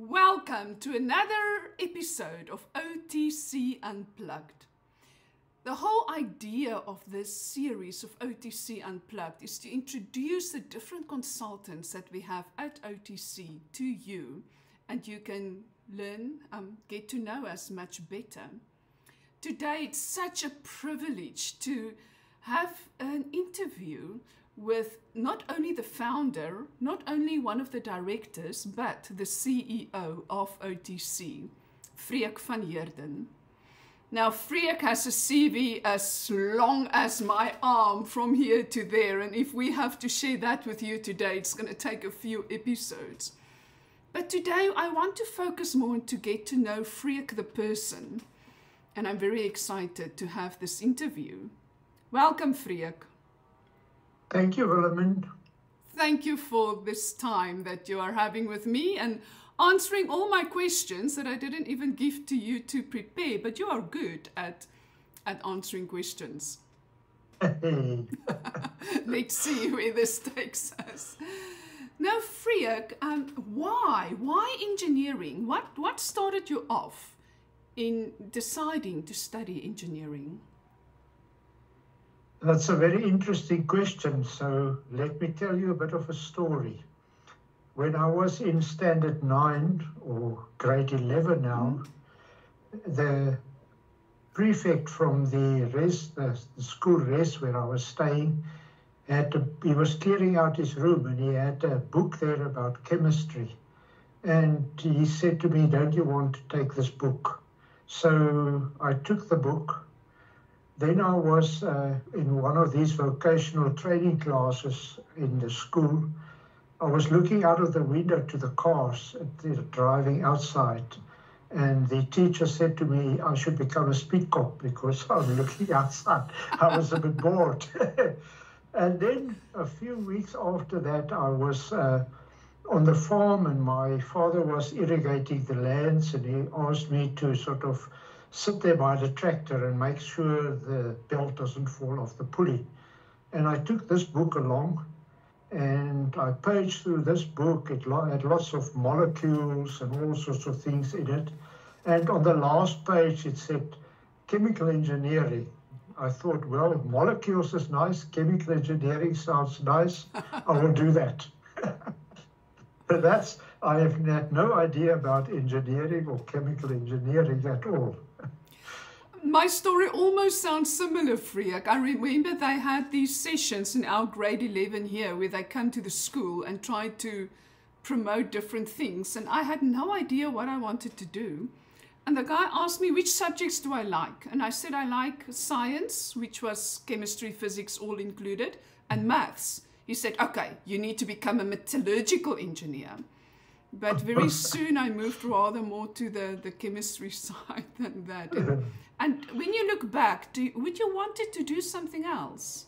Welcome to another episode of OTC Unplugged. The whole idea of this series of OTC Unplugged is to introduce the different consultants that we have at OTC to you, and you can learn, get to know us much better. Today, it's such a privilege to have an interview with not only the founder, not only one of the directors, but the CEO of OTC, Freek van Heerden. Now, Freek has a CV as long as my arm from here to there, and if we have to share that with you today, it's going to take a few episodes. But today, I want to focus more on to get to know Freek the person, and I'm very excited to have this interview. Welcome, Freek. Thank you, Willemijn. Thank you for this time that you are having with me and answering all my questions that I didn't even give to you to prepare, but you are good at answering questions. Let's see where this takes us. Now, Freek, why engineering? What started you off in deciding to study engineering? That's a very interesting question. So let me tell you a bit of a story. When I was in standard 9 or grade 11 now, the prefect from the school rest where I was staying, he was clearing out his room and he had a book there about chemistry. And he said to me, "Don't you want to take this book?" So I took the book. Then I was in one of these vocational training classes in the school. I was looking out of the window to the cars driving outside. And the teacher said to me, I should become a speed cop because I'm looking outside. I was a bit bored. And then a few weeks after that, I was on the farm and my father was irrigating the lands and he asked me to sort of sit there by the tractor and make sure the belt doesn't fall off the pulley. And I took this book along and I paged through this book. It had lots of molecules and all sorts of things in it. And on the last page, it said chemical engineering. I thought, well, molecules is nice. Chemical engineering sounds nice. I will do that. But I have had no idea about engineering or chemical engineering at all. My story almost sounds similar, Freek. I remember they had these sessions in our grade 11 here where they come to the school and try to promote different things. And I had no idea what I wanted to do. And the guy asked me, which subjects do I like? And I said, I like science, which was chemistry, physics, all included, and maths. He said, okay, you need to become a metallurgical engineer. But very soon I moved rather more to the chemistry side than that. And when you look back, would you wanted to do something else?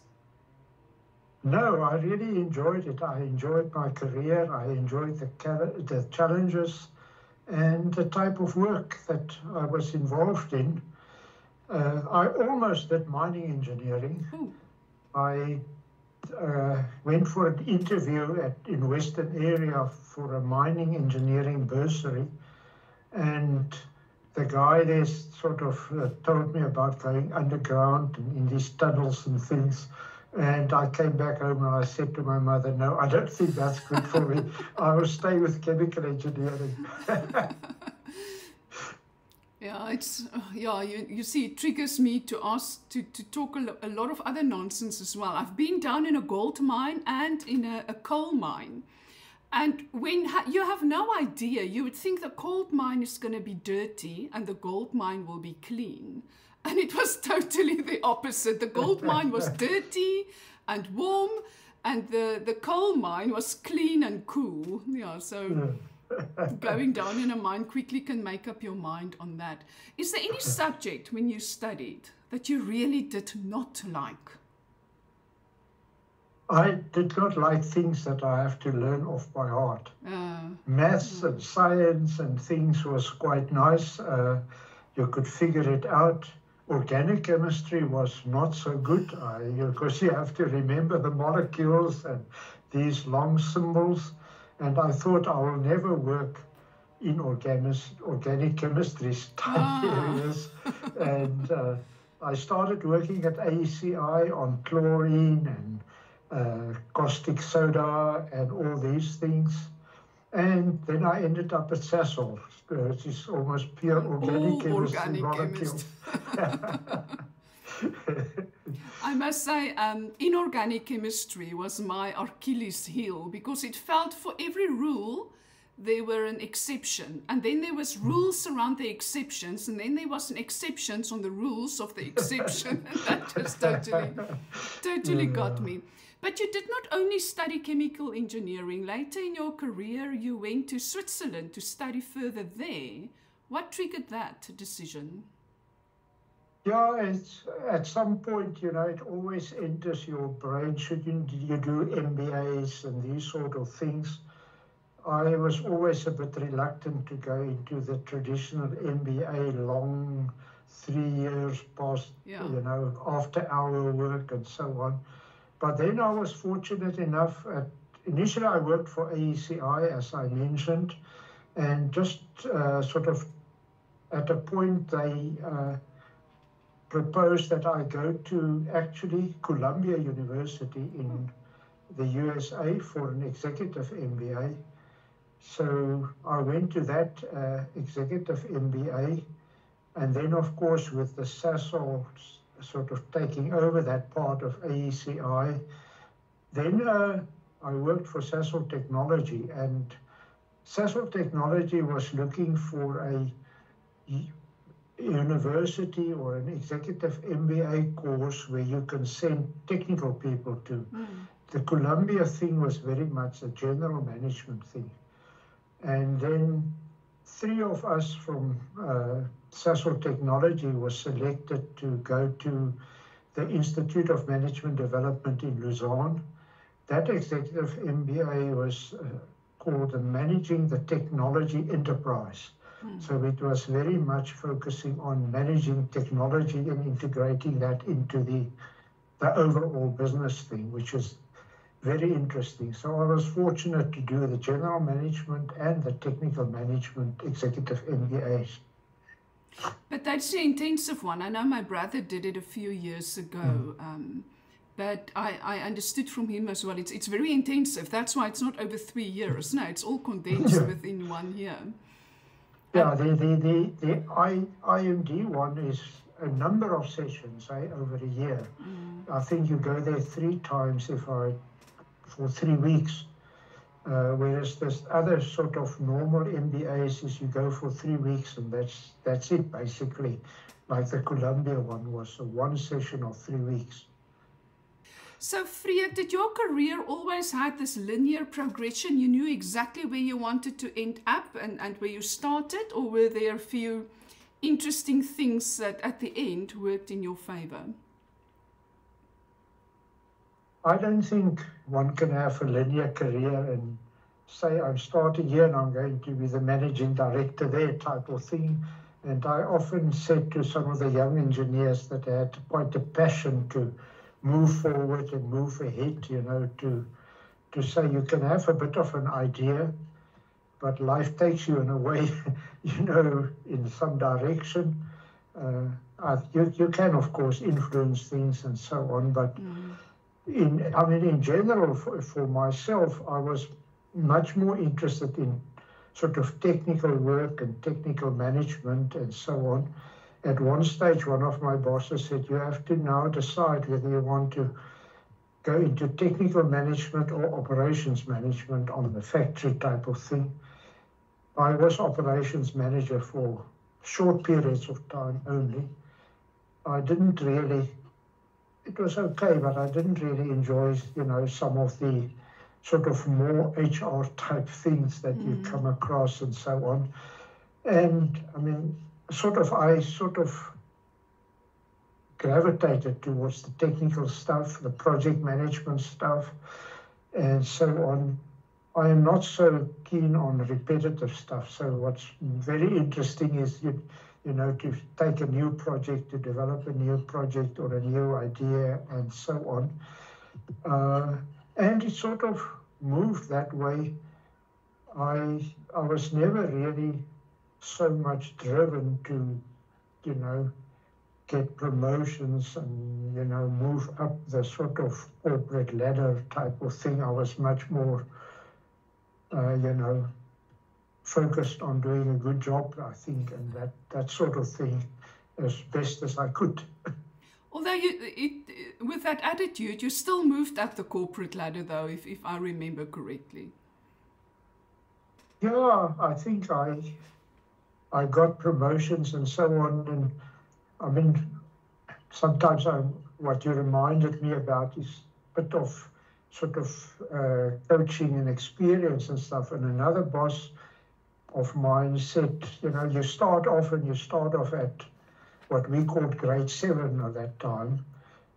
No, I really enjoyed it. I enjoyed my career. I enjoyed the challenges and the type of work that I was involved in. I almost did mining engineering. Ooh. I went for an interview in Western area for a mining engineering bursary, and the guy there sort of told me about going underground and in these tunnels and things. And I came back home and I said to my mother, no, I don't think that's good for me. I will stay with chemical engineering. Yeah, you see, it triggers me to ask to talk a lot of other nonsense as well. I've been down in a gold mine and in a coal mine. And when you have no idea, you would think the coal mine is going to be dirty and the gold mine will be clean. And it was totally the opposite. The gold mine was dirty and warm, and the coal mine was clean and cool. Yeah, so going down in a mine quickly can make up your mind on that. Is there any subject when you studied that you really did not like? I did not like things that I have to learn off by heart. Maths and science and things was quite nice. You could figure it out. Organic chemistry was not so good because you have to remember the molecules and these long symbols. And I thought I will never work organic chemistry type areas. And I started working at AECI on chlorine and caustic soda and all these things. And then I ended up at Sasol, which is almost pure organic chemistry molecules. I must say, inorganic chemistry was my Achilles heel, because it felt for every rule there were an exception, and then there was rules around the exceptions, and then there was an exceptions on the rules of the exception. And that just totally got me. But you did not only study chemical engineering. Later in your career, you went to Switzerland to study further there. What triggered that decision? Yeah, it's at some point, you know, it always enters your brain. Should you do MBAs and these sort of things? I was always a bit reluctant to go into the traditional MBA, long 3 years past, you know, after hour work and so on. But then I was fortunate enough, initially I worked for AECI, as I mentioned, and just sort of at a point they proposed that I go to actually Columbia University in the USA for an executive MBA. So I went to that executive MBA, and then of course with the Sasol sort of taking over that part of AECI, then I worked for Sasol Technology, and Sasol Technology was looking for a university or an executive MBA course where you can send technical people to. The Columbia thing was very much a general management thing. And then 3 of us from Sasol Technology was selected to go to the Institute of Management Development in Lausanne. That executive MBA was called the Managing the Technology Enterprise. So it was very much focusing on managing technology and integrating that into the overall business thing, which is very interesting. So I was fortunate to do the general management and the technical management executive MBAs. But that's the intensive one. I know my brother did it a few years ago, but I understood from him as well. It's very intensive. That's why it's not over 3 years. No, it's all condensed within 1 year. Yeah, the IMD one is a number of sessions over a year. I think you go there 3 times for 3 weeks. Whereas this other sort of normal MBAs is you go for 3 weeks and that's it basically. Like the Columbia one was 1 session of 3 weeks. So Freek, did your career always had this linear progression? You knew exactly where you wanted to end up and where you started, or were there a few interesting things that at the end worked in your favor? I don't think one can have a linear career and say I'm starting here and I'm going to be the managing director there type of thing. And I often said to some of the young engineers that they had quite a passion to move forward and move ahead, you know, to say you can have a bit of an idea, but life takes you in a way, you know, in some direction. You can, of course, influence things and so on, but in general, for myself, I was much more interested in sort of technical work and technical management and so on. At one stage, one of my bosses said, you have to now decide whether you want to go into technical management or operations management on the factory type of thing. I was operations manager for short periods of time only. I didn't really, it was okay, but I didn't really enjoy, you know, some of the sort of more HR type things that you come across and so on. And I mean, I sort of gravitated towards the technical stuff, the project management stuff, and so on. I am not so keen on repetitive stuff. So what's very interesting is, you know, to take a new project, to develop a new project or a new idea and so on. And it sort of moved that way. I was never really so much driven to, you know, get promotions and, you know, move up the sort of corporate ladder type of thing. I was much more, you know, focused on doing a good job, I think, and that sort of thing as best as I could. Although with that attitude, you still moved up the corporate ladder, though, if I remember correctly. Yeah, I think I got promotions and so on, and I mean, sometimes what you reminded me about is a bit of sort of coaching and experience and stuff. And another boss of mine said, you know, you start off at what we called grade 7 at that time,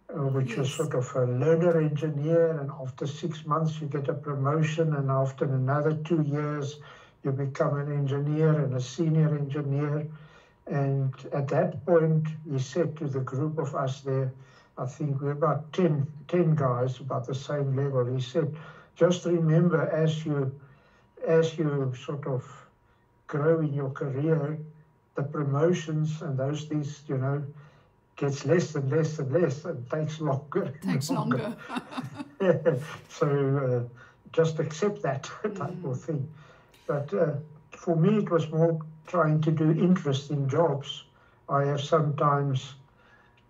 which was sort of a learner engineer, and after 6 months you get a promotion, and after another 2 years you become an engineer and a senior engineer. And at that point, he said to the group of us there, I think we're about 10 guys, about the same level. He said, just remember, as you sort of grow in your career, the promotions and those things, you know, gets less and less and less and takes longer. Takes longer. So just accept that type of thing. But for me, it was more trying to do interesting jobs. I have sometimes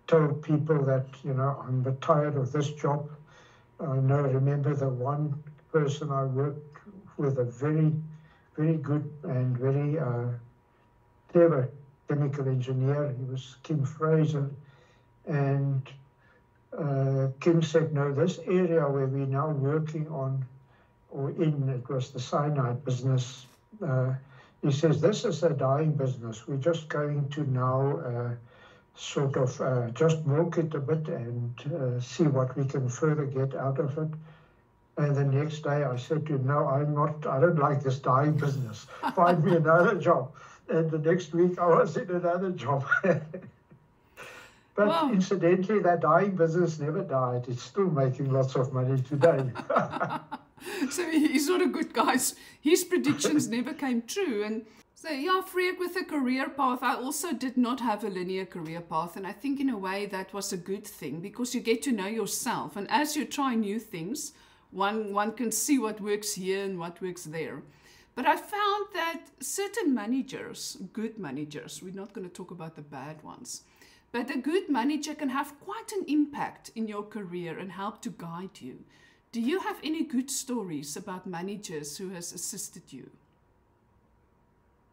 told people that, you know, I'm tired of this job. I remember the one person I worked with, a very, very good and very clever chemical engineer. He was Kim Fraser. And Kim said, no, this area where we're now working on, or in, it was the cyanide business. He says, this is a dying business. We're just going to now sort of just milk it a bit and see what we can further get out of it. And the next day I said to him, no, I don't like this dying business. Find me another job. And the next week I was in another job. But wow. Incidentally, that dying business never died. It's still making lots of money today. So he's not a good guy. His predictions never came true. And so, yeah, Freek, with a career path, I also did not have a linear career path. And I think in a way that was a good thing, because you get to know yourself. And as you try new things, one can see what works here and what works there. But I found that certain managers, good managers, we're not going to talk about the bad ones, but a good manager can have quite an impact in your career and help to guide you. Do you have any good stories about managers who has assisted you?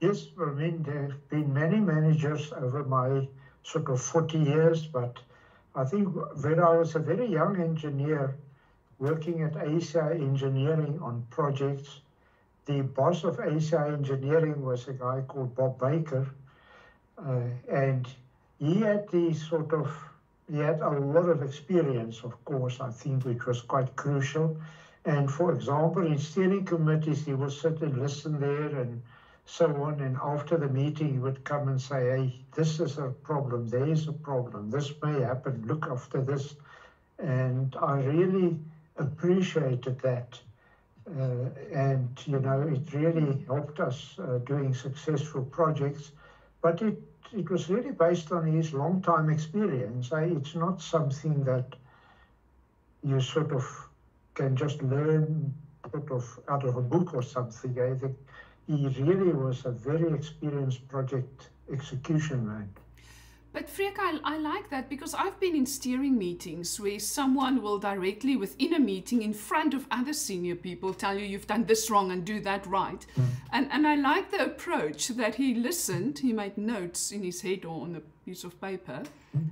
Yes, I mean, there have been many managers over my sort of 40 years, but I think when I was a very young engineer working at ACI Engineering on projects, the boss of ACI Engineering was a guy called Bob Baker, and he had he had a lot of experience, of course, I think, which was quite crucial. And for example, in steering committees, he would sit and listen there and so on. And after the meeting, he would come and say, hey, this is a problem, there is a problem, this may happen, look after this. And I really appreciated that. And, you know, it really helped us doing successful projects. But it was really based on his long-time experience. It's not something that you sort of can just learn sort of out of a book or something. I think he really was a very experienced project execution man. But Freek, I like that, because I've been in steering meetings where someone will directly within a meeting in front of other senior people tell you you've done this wrong and do that right. And I like the approach that he listened, he made notes in his head or on a piece of paper,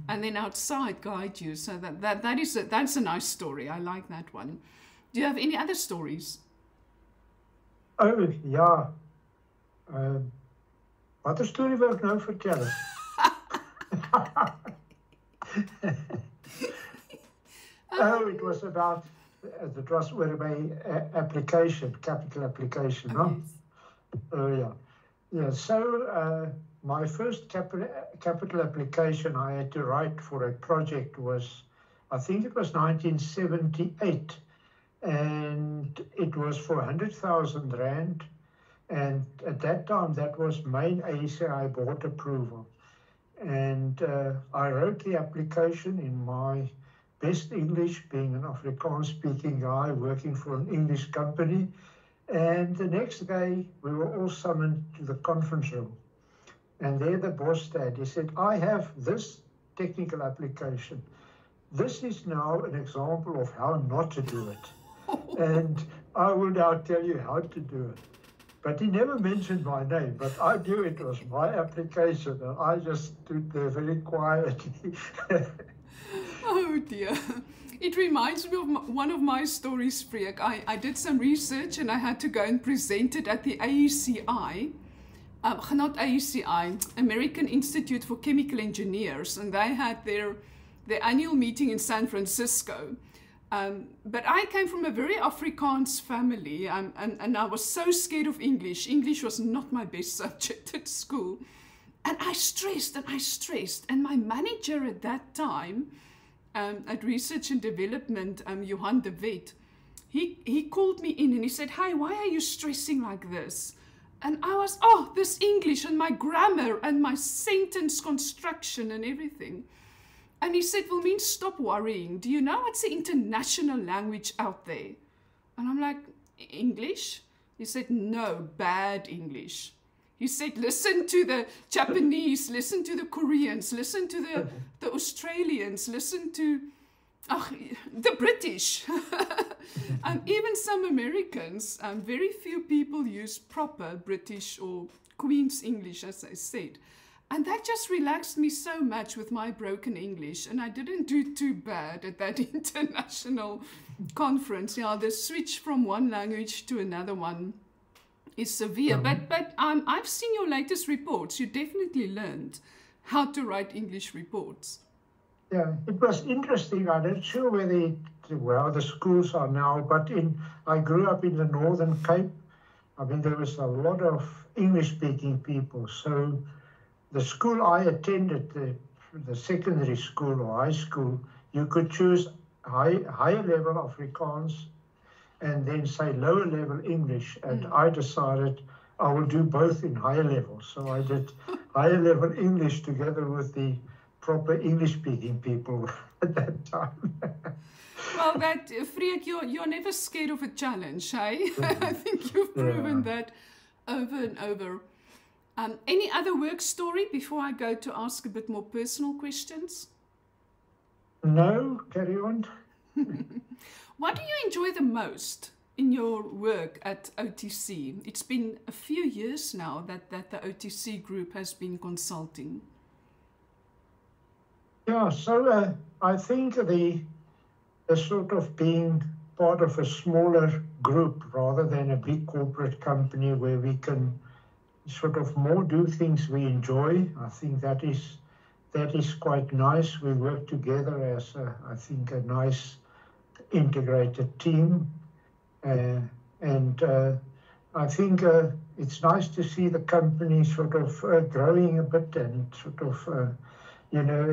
and then outside guide you. So that's a nice story. I like that one. Do you have any other stories? Oh, ja. Wat 'n storie wil ek nou vertel? Oh, it was about the trustworthy application, capital application, no? Oh, yeah. Yeah, so my first capital application I had to write for a project was, I think it was 1978, and it was for 100,000 Rand, And at that time, that was main ACI board approval. And I wrote the application in my best English, being an Afrikaans-speaking guy working for an English company. And the next day, we were all summoned to the conference room. And there the boss stood. He said, I have this technical application. This is now an example of how not to do it. And I will now tell you how to do it. But he never mentioned my name, but I knew it was my application, and I just stood there very quietly. Oh dear. It reminds me of one of my stories, Freek. I did some research and I had to go and present it at the AECI. Not AECI, American Institute for Chemical Engineers, and they had their annual meeting in San Francisco. But I came from a very Afrikaans family, and I was so scared of English. English was not my best subject at school. And I stressed, and my manager at that time, at Research and Development, Johan de Wet, he called me in and he said, "Hey, why are you stressing like this?" And I was, this English and my grammar and my sentence construction and everything. And he said, Wilmien, stop worrying. Do you know what's the international language out there? And I'm like, English? He said, no, bad English. He said, listen to the Japanese, listen to the Koreans, listen to the Australians, listen to the British. Even some Americans, very few people use proper British or Queen's English, as I said. And that just relaxed me so much with my broken English. And I didn't do too bad at that international conference. Yeah, the switch from one language to another one is severe. But I've seen your latest reports. You definitely learned how to write English reports. Yeah, it was interesting. I'm not sure where the schools are now, but I grew up in the Northern Cape. I mean, there was a lot of English-speaking people. So the school I attended, the secondary school or high school, you could choose higher level Afrikaans and then say lower level English. And I decided I will do both in higher level. So I did higher level English together with the proper English-speaking people at that time. Well, Freek, you're never scared of a challenge, hey? I think you've proven that over and over. Any other work story before I go to ask a bit more personal questions? No, carry on. What do you enjoy the most in your work at OTC? It's been a few years now that the OTC group has been consulting. Yeah, so I think the sort of being part of a smaller group rather than a big corporate company where we can sort of more do things we enjoy. I think that is quite nice. We work together as I think a nice integrated team, and I think it's nice to see the company sort of growing a bit and sort of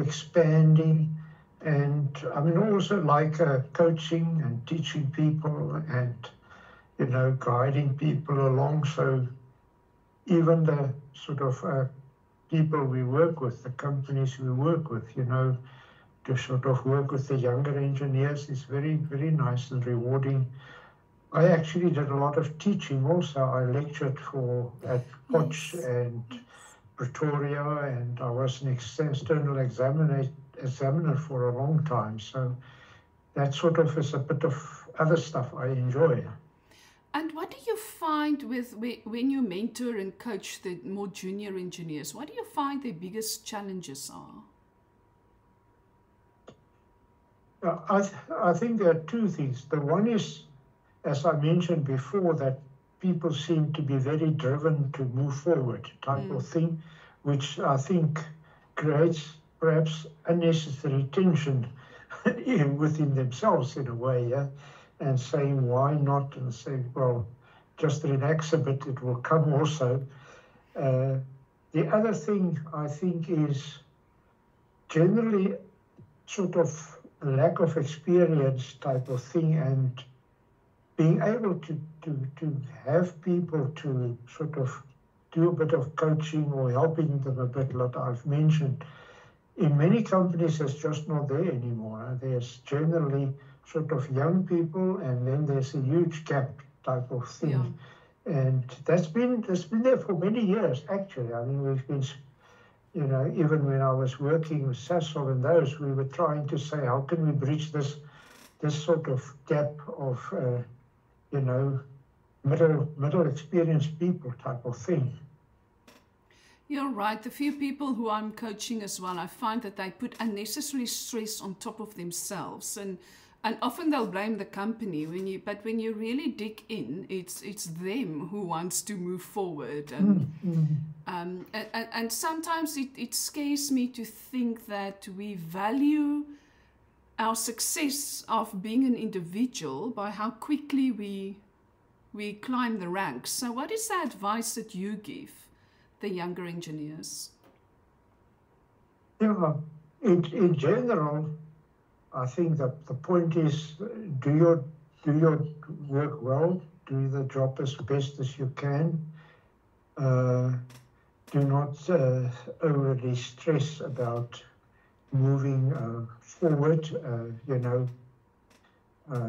expanding. And I mean, also like coaching and teaching people and guiding people along. So even the sort of people we work with, the companies we work with, to sort of work with the younger engineers is very, very nice and rewarding. I actually did a lot of teaching also. I lectured at Potch and Pretoria, and I was an external examiner for a long time. So that sort of is a bit of other stuff I enjoy. And what do you find when you mentor and coach the more junior engineers? What do you find their biggest challenges are? I think there are two things. The one is, as I mentioned before, that people seem to be very driven to move forward type of thing, which I think creates perhaps unnecessary tension within themselves in a way, and saying, why not? And saying, well, just relax a bit, it will come also. The other thing I think is generally sort of lack of experience type of thing, and being able to have people to sort of do a bit of coaching or helping them a bit, like I've mentioned, in many companies it's just not there anymore. There's generally sort of young people, and then there's a huge gap type of thing. Yeah. And that's been there for many years, actually. I mean, we've been, you know, even when I was working with Sasol and those, we were trying to say, how can we bridge this sort of gap of, you know, middle experienced people type of thing. You're right. The few people who I'm coaching as well, I find that they put unnecessary stress on top of themselves, and often they'll blame the company. But when you really dig in, it's them who wants to move forward, and sometimes it scares me to think that we value our success of being an individual by how quickly we climb the ranks. So, what is the advice that you give the younger engineers? Yeah, in general, I think that the point is, do your work well, do the job as best as you can. Do not overly stress about moving forward, you know,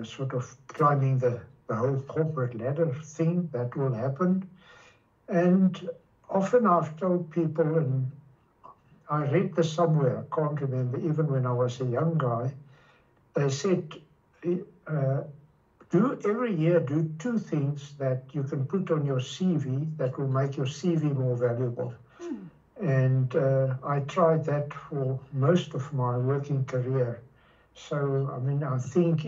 sort of climbing the whole corporate ladder thing. That will happen. And often I've told people, and I read this somewhere, I can't remember, even when I was a young guy, they said, every year do 2 things that you can put on your CV that will make your CV more valuable. And I tried that for most of my working career. So, I mean, I think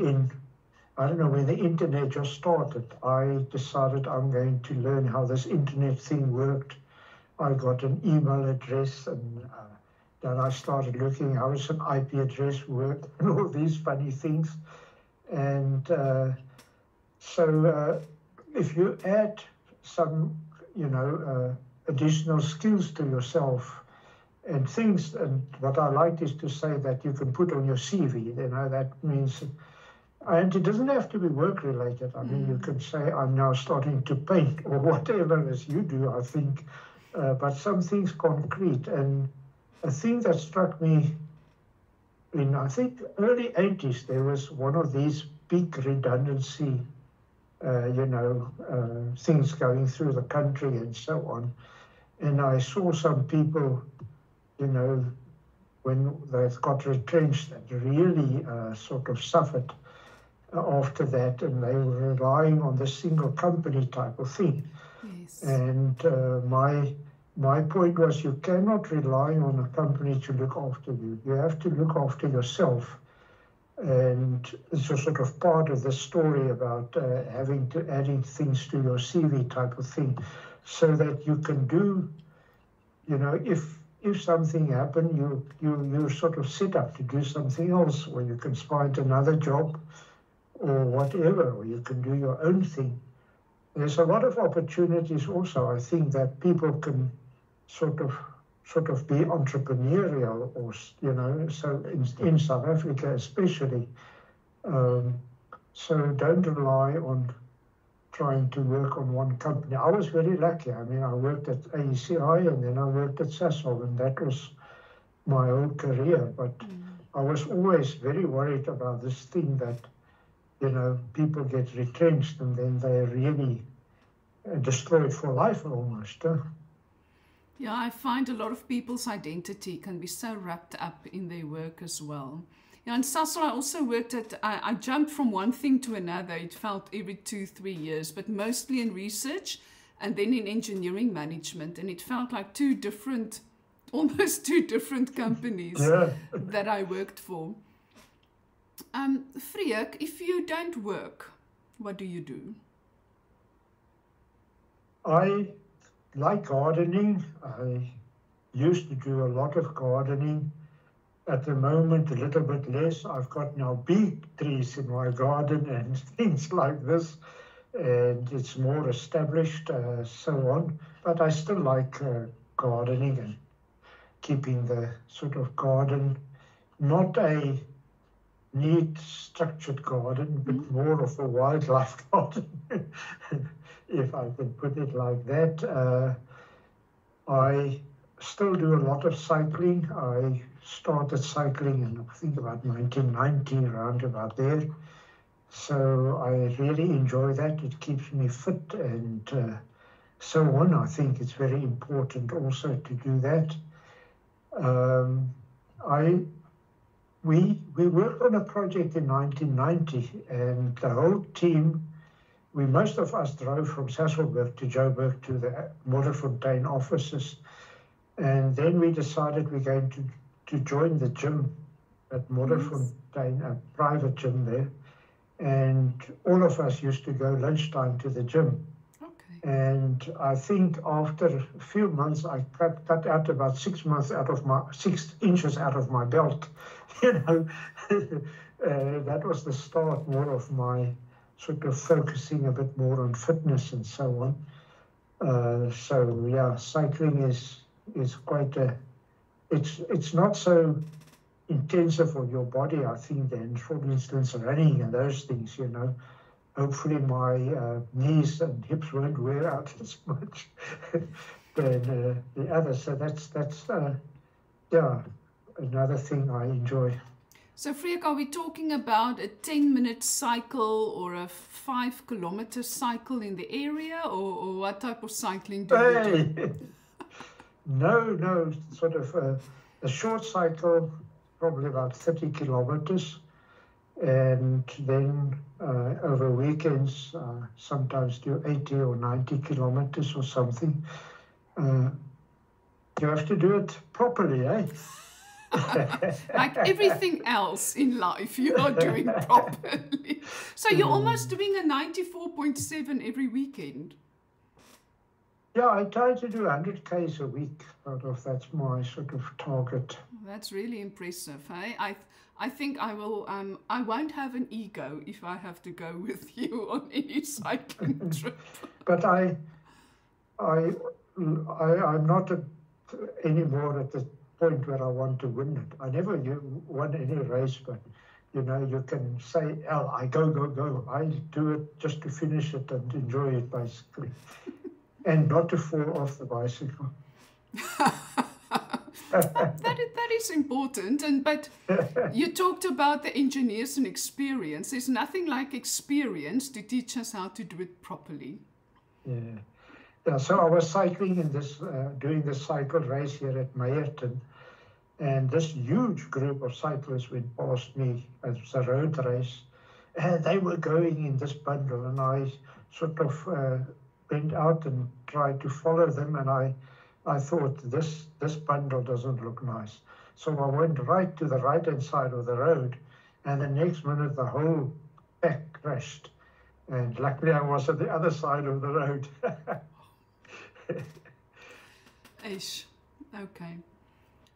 I don't know, when the internet just started, I decided I'm going to learn how this internet thing worked. I got an email address, and then I started looking how does an IP address work and all these funny things. And so if you add some, you know, additional skills to yourself and things, and what I like is to say that you can put on your CV, you know, that means, and it doesn't have to be work related. I mean, you can say, I'm now starting to paint or whatever as you do, I think, but some things concrete. And a thing that struck me in, I think, early 80s, there was one of these big redundancy, you know, things going through the country and so on. And I saw some people, you know, when they got retrenched, that really sort of suffered after that, and they were relying on the single company type of thing. Yes. And my point was, you cannot rely on a company to look after you. You have to look after yourself. And it's a sort of part of the story about adding things to your CV type of thing, so that you can do, you know, if something happened, you sort of set up to do something else, or you can find another job or whatever, or you can do your own thing. There's a lot of opportunities also, I think, that people can sort of be entrepreneurial, or, you know, so in South Africa especially. So don't rely on trying to work on one company. I was very lucky. I mean, I worked at AECI, and then I worked at Sasol, and that was my whole career. But I was always very worried about this thing that, you know, people get retrenched and then they're really destroyed for life almost. Yeah, I find a lot of people's identity can be so wrapped up in their work as well. Yeah, in Sasol, I also worked I jumped from one thing to another. It felt every 2-3 years, but mostly in research and then in engineering management. And it felt like almost two different companies that I worked for. Freek, if you don't work, what do you do? I like gardening. I used to do a lot of gardening. At the moment, a little bit less. I've got now big trees in my garden and things like this, and it's more established, so on. But I still like gardening and keeping the sort of garden, not a neat, structured garden, but more of a wildlife garden, if I can put it like that. I still do a lot of cycling. I started cycling in, I think, about 1990, around about there. So I really enjoy that. It keeps me fit and so on. I think it's very important also to do that. We worked on a project in 1990, and the whole team, most of us drove from Sasolburg to Joburg to the Modderfontein offices, and then we decided we're going to join the gym at Modderfontein, a private gym there, and all of us used to go lunchtime to the gym. And I think after a few months, I cut out about 6 inches out of my belt. That was the start more of my sort of focusing a bit more on fitness and so on. So yeah, cycling is quite it's not so intensive on your body, I think, than, for instance, running and those things, Hopefully my knees and hips won't wear out as much than the others. So that's another thing I enjoy. So Freek, are we talking about a 10-minute cycle or a 5-kilometer cycle in the area, or what type of cycling do you do? No, sort of a short cycle, probably about 30 kilometers. And then over weekends, sometimes do 80 or 90 kilometers or something. You have to do it properly, eh? Like everything else in life, you are doing properly. So you're almost doing a 94.7 every weekend. Yeah, I try to do 100 Ks a week. That's my sort of target. That's really impressive, eh? I think I will. I won't have an ego if I have to go with you on any cycling trip. But I'm not anymore at the point where I want to win it. I never won any race, but you can say, I go. I do it just to finish it and enjoy it, basically, and not to fall off the bicycle. That is important, but you talked about the engineers and experience. There's nothing like experience to teach us how to do it properly. Yeah. So I was cycling in this, doing the cycle race here at Meyerton, and this huge group of cyclists went past me as a road race, and they were going in this bundle, and I sort of went out and tried to follow them, and I thought, this bundle doesn't look nice. So I went right to the right-hand side of the road, and the next minute the whole pack crashed. And luckily I was at the other side of the road. Ish. Okay.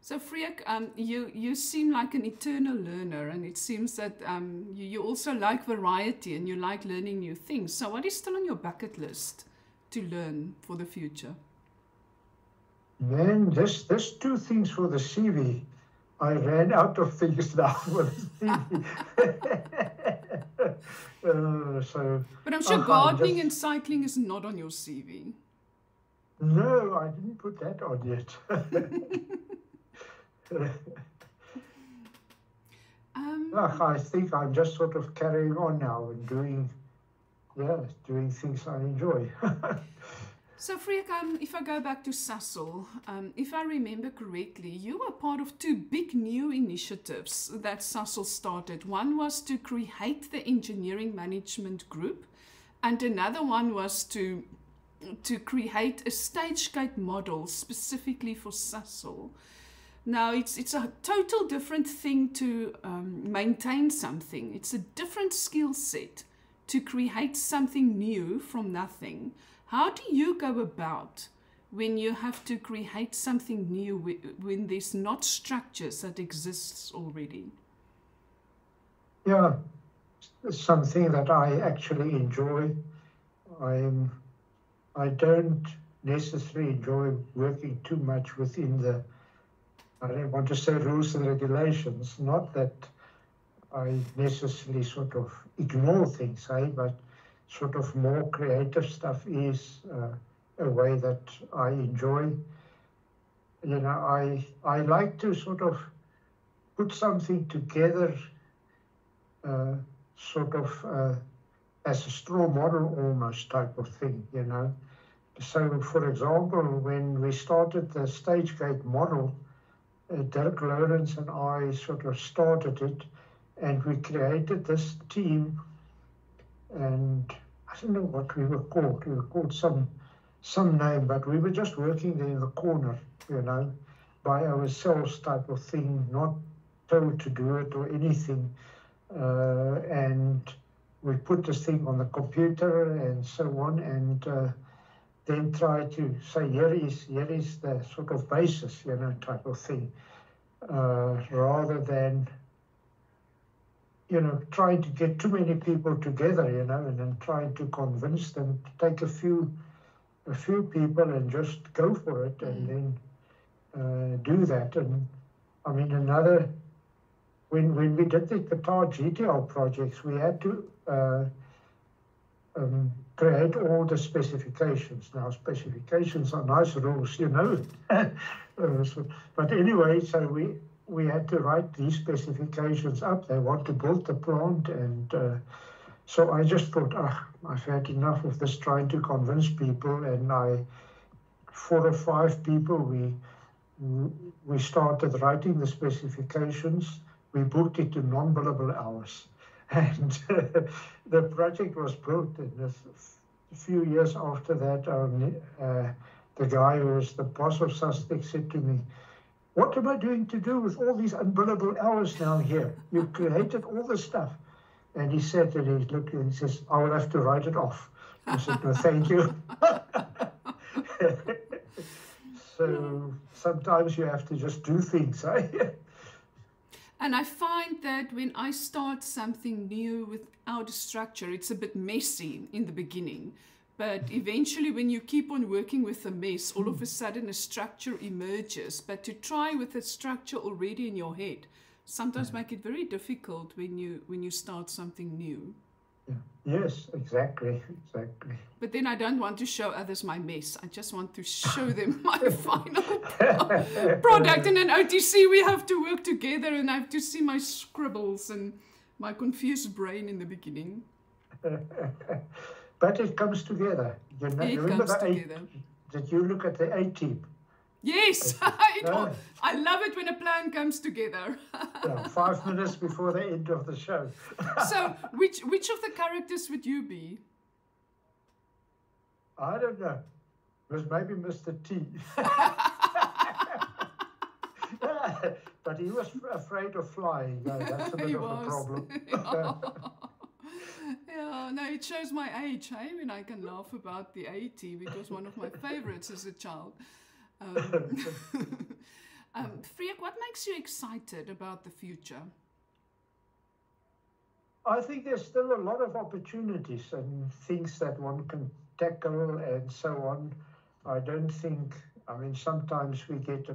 So Freek, you seem like an eternal learner, and it seems that you also like variety and you like learning new things. So what is still on your bucket list to learn for the future? Man, there's 2 things for the CV. I ran out of things now for the CV. But I'm sure gardening and cycling is not on your CV. No, I didn't put that on yet. I think I'm just sort of carrying on now and doing things I enjoy. So Freek, if I go back to Sasol, if I remember correctly, you were part of 2 big new initiatives that Sasol started. One was to create the engineering management group, and another one was to create a stage gate model specifically for Sasol. Now, it's a total different thing to maintain something. It's a different skill set to create something new from nothing. How do you go about when you have to create something new when there's not structures that exists already? Yeah, it's something that I actually enjoy. I don't necessarily enjoy working too much within the, I don't want to say rules and regulations, not that I necessarily sort of ignore things, but sort of more creative stuff is a way that I enjoy. I like to sort of put something together, sort of as a straw model almost type of thing. So, for example, when we started the Stage-Gate model, Dirk Lourens and I sort of started it, and we created this team, and I don't know what we were called. We were called some name, but we were just working there in the corner, by ourselves type of thing, not told to do it or anything. And we put this thing on the computer and so on, and then try to say, here is the sort of basis, type of thing, rather than, trying to get too many people together, and then trying to convince them to take a few people and just go for it, and then do that. And I mean, when we did the Qatar GTL projects, we had to create all the specifications. Now, specifications are nice rules, but anyway, so we had to write these specifications up. They want to build the plant, and so I just thought, I've had enough of this trying to convince people, and 4 or 5 people, we started writing the specifications. We booked it to non-billable hours. And the project was built, and a few years after that, the guy who was the boss of Sussex said to me, what am I doing to do with all these unbillable hours now here? You've created all this stuff. And he said, and he looked and he says, I will have to write it off. I said, no, thank you. So sometimes you have to just do things, And I find that when I start something new without a structure, it's a bit messy in the beginning. But eventually, when you keep on working with a mess, all of a sudden a structure emerges. But to try with a structure already in your head sometimes make it very difficult when you start something new. Yes, exactly. But then I don't want to show others my mess. I just want to show them my final product. And in OTC, we have to work together, and I have to see my scribbles and my confused brain in the beginning. But it comes together. Remember the together. Did you look at the A-Team? Yes, I love it when a plan comes together. 5 minutes before the end of the show. So, which of the characters would you be? I don't know. It was maybe Mr. T. But he was afraid of flying. That's a bit of a problem. Yeah, no, it shows my age, hey? When I can laugh about the A-Team. It was one of my favorites as a child. Freek, what makes you excited about the future? I think there's still a lot of opportunities and things that one can tackle and so on. I don't think, sometimes we get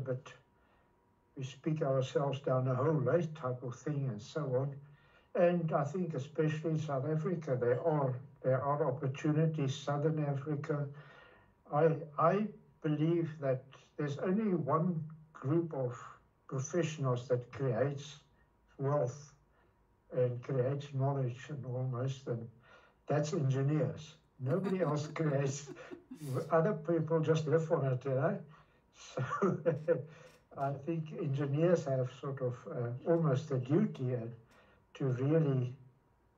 we speak ourselves down a hole, type of thing and so on. And I think especially in South Africa, there are opportunities. Southern Africa, I believe that there's only one group of professionals that creates wealth and creates knowledge and that's engineers. Nobody else creates. Other people just live on it, So I think engineers have sort of almost a duty to really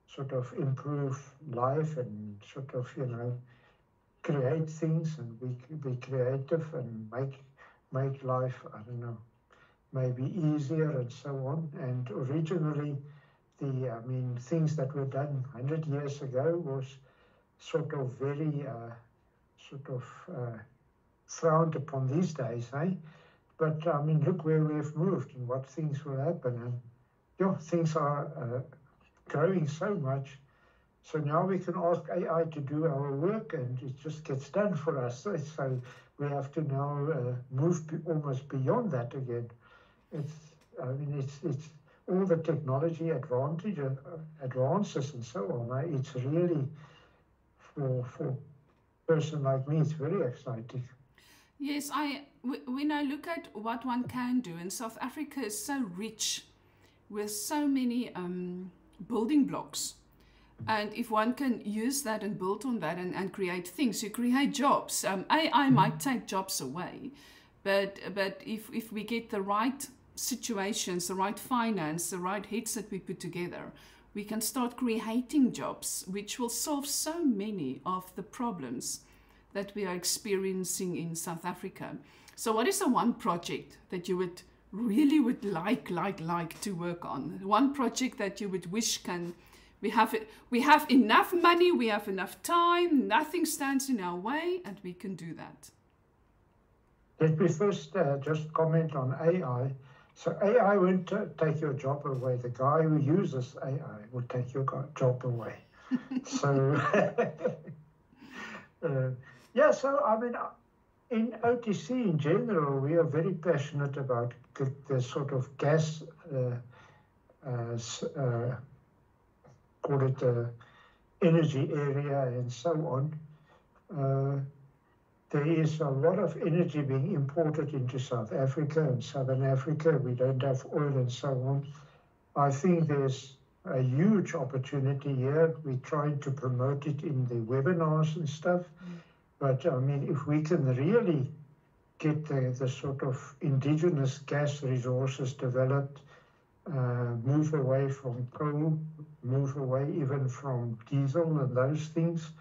sort of improve life and sort of, create things and be creative and make life, I don't know, maybe easier and so on. And originally, things that were done 100 years ago was sort of very frowned upon these days, But look where we've moved and what things will happen. And things are growing so much. So now we can ask AI to do our work, and it just gets done for us. So we have to now move almost beyond that again. It's all the technology advances and so on, it's really, for a person like me, it's very exciting. Yes, when I look at what one can do, and South Africa is so rich with so many building blocks. And if one can use that and build on that and create things, you create jobs. AI might take jobs away, but if we get the right situations, the right finance, the right heads that we put together, we can start creating jobs, which will solve so many of the problems that we are experiencing in South Africa. So what is the one project that you would really like to work on? One project that you would wish we have enough money, we have enough time, nothing stands in our way, and we can do that. Let me first just comment on AI. So AI won't take your job away. The guy who uses AI will take your job away. So, yeah, so I mean, in OTC in general, we are very passionate about the sort of gas, call it energy area and so on. There is a lot of energy being imported into South Africa and Southern Africa. We don't have oil and so on. I think there's a huge opportunity here. We're trying to promote it in the webinars and stuff. But I mean, if we can really get the sort of indigenous gas resources developed, move away from coal, move away even from diesel and those things,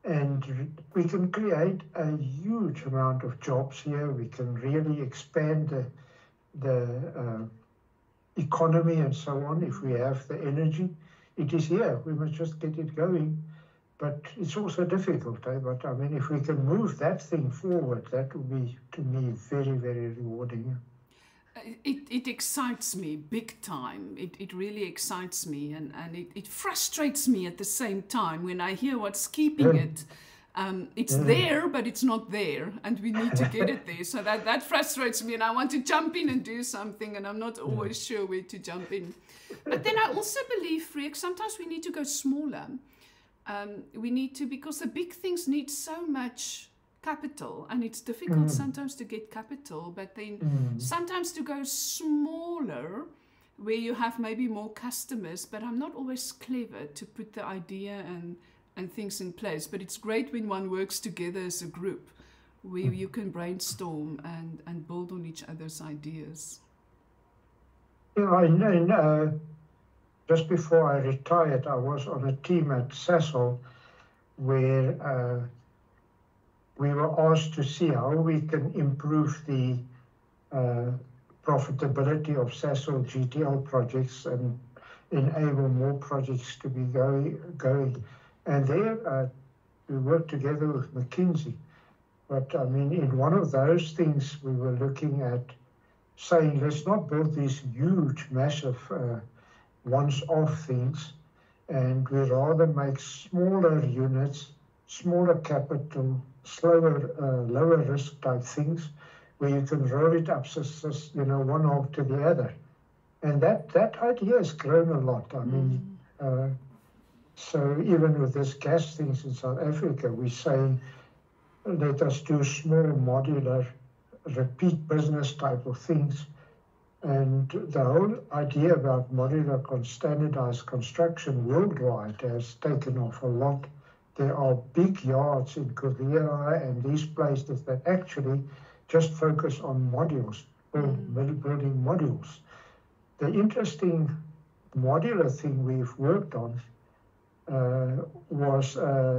and we can create a huge amount of jobs here. We can really expand the economy and so on if we have the energy. It is here. We must just get it going. But it's also difficult. But I mean, if we can move that thing forward, that would be, to me, very, very rewarding. It excites me big time. It really excites me, and it frustrates me at the same time when I hear what's keeping it. It's there, but it's not there, and we need to get it there. So that frustrates me, and I want to jump in and do something, and I'm not always sure where to jump in. But then I also believe, Freek, sometimes we need to go smaller. We need to, because the big things need so much capital, and it's difficult sometimes to get capital, but then sometimes to go smaller where you have maybe more customers, but I'm not always clever to put the idea and things in place. But it's great when one works together as a group where you can brainstorm and build on each other's ideas. Yeah, just before I retired, I was on a team at Sasol where we were asked to see how we can improve the profitability of Sasol GTL projects and enable more projects to be going. And there we worked together with McKinsey. But I mean, in one of those things, we were looking at saying, let's not build these huge, massive once-off things, and we rather make smaller units, smaller capital, slower, lower risk type things, where you can roll it up, one after the other. And that idea has grown a lot. I mean, so even with this gas things in South Africa, we're saying, let us do small, modular, repeat business type of things. And the whole idea about modular standardized construction worldwide has taken off a lot. There are big yards in Korea and these places that actually just focus on modules, building modules. The interesting modular thing we've worked on was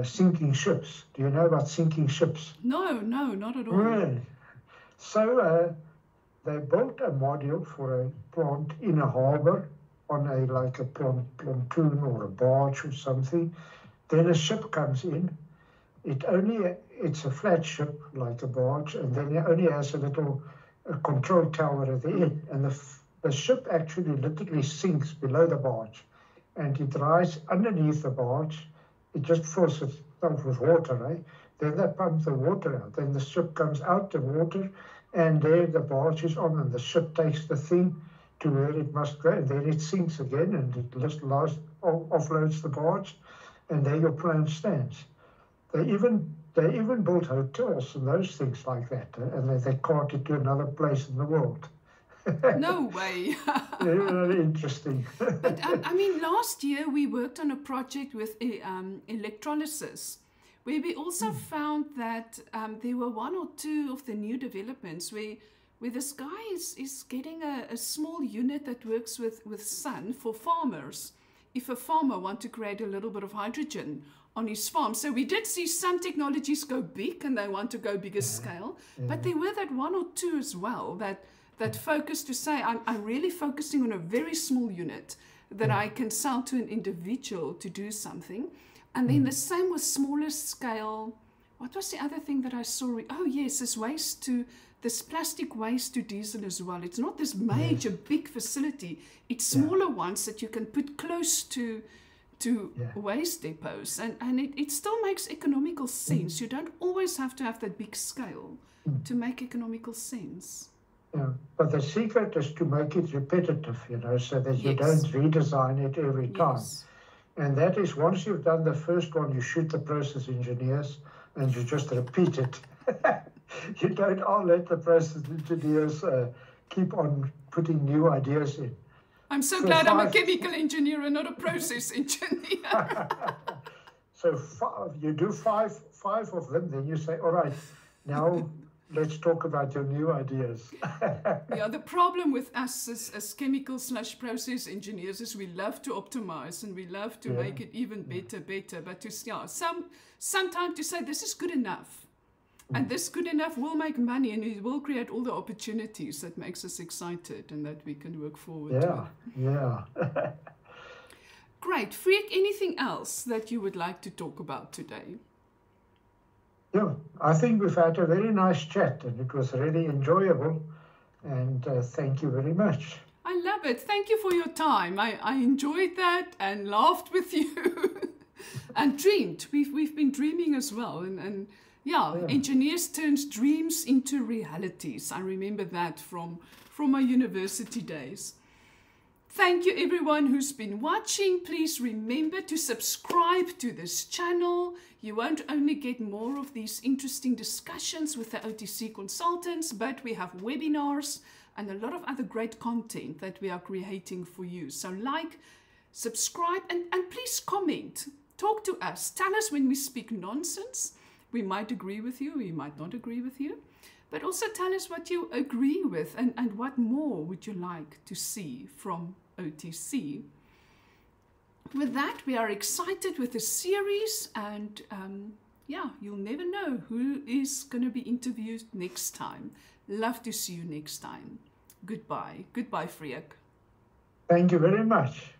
sinking ships. Do you know about sinking ships? No, not at all. Really? So they built a module for a plant in a harbor on like a pontoon or a barge or something. Then a ship comes in. It's a flat ship like a barge, and then it only has a little control tower at the end. And the ship actually literally sinks below the barge, and it rises underneath the barge. It just fills itself with water, eh? Then they pump the water out. Then the ship comes out the water, and there the barge is on, and the ship takes the thing to where it must go, and then it sinks again, and it offloads the barge, and there your plane stands. They even built hotels and those things like that, and they cart it to another place in the world. No way. Very interesting. But I mean, last year we worked on a project with electrolysis, where we also found that there were one or two of the new developments where this guy is getting a small unit that works with sun for farmers. If a farmer wants to create a little bit of hydrogen on his farm. So we did see some technologies go big and they want to go bigger scale, but there were that one or two as well that focus to say, I'm really focusing on a very small unit that I can sell to an individual to do something. And then the same with smaller scale. What was the other thing that I saw? Oh yes, this plastic waste to diesel as well. It's not this major big facility. It's smaller ones that you can put close to waste depots. And it still makes economical sense. You don't always have to have that big scale to make economical sense. Yeah, but the secret is to make it repetitive, so that you don't redesign it every time. And that is, once you've done the first one, you shoot the process engineers and you just repeat it. You don't let the process engineers keep on putting new ideas in. I'm so glad I'm a chemical engineer and not a process engineer. So you do five of them, then you say, all right, now let's talk about your new ideas. Yeah, the problem with us as chemical/process engineers is we love to optimize and we love to make it even better. But sometimes to say this is good enough. And this good enough will make money and it will create all the opportunities that makes us excited and that we can work forward to. Yeah. Great. Freek, anything else that you would like to talk about today? Yeah, I think we've had a very nice chat and it was really enjoyable. And thank you very much. I love it. Thank you for your time. I enjoyed that and laughed with you and dreamed. We've been dreaming as well. And engineers turns dreams into realities. I remember that from my university days. Thank you everyone who's been watching. Please remember to subscribe to this channel. You won't only get more of these interesting discussions with the OTC consultants, but we have webinars and a lot of other great content that we are creating for you. So like, subscribe, and please comment. Talk to us. Tell us when we speak nonsense. We might agree with you, we might not agree with you, but also tell us what you agree with and what more would you like to see from OTC. With that, we are excited with the series and you'll never know who is going to be interviewed next time. Love to see you next time. Goodbye. Goodbye, Freek. Thank you very much.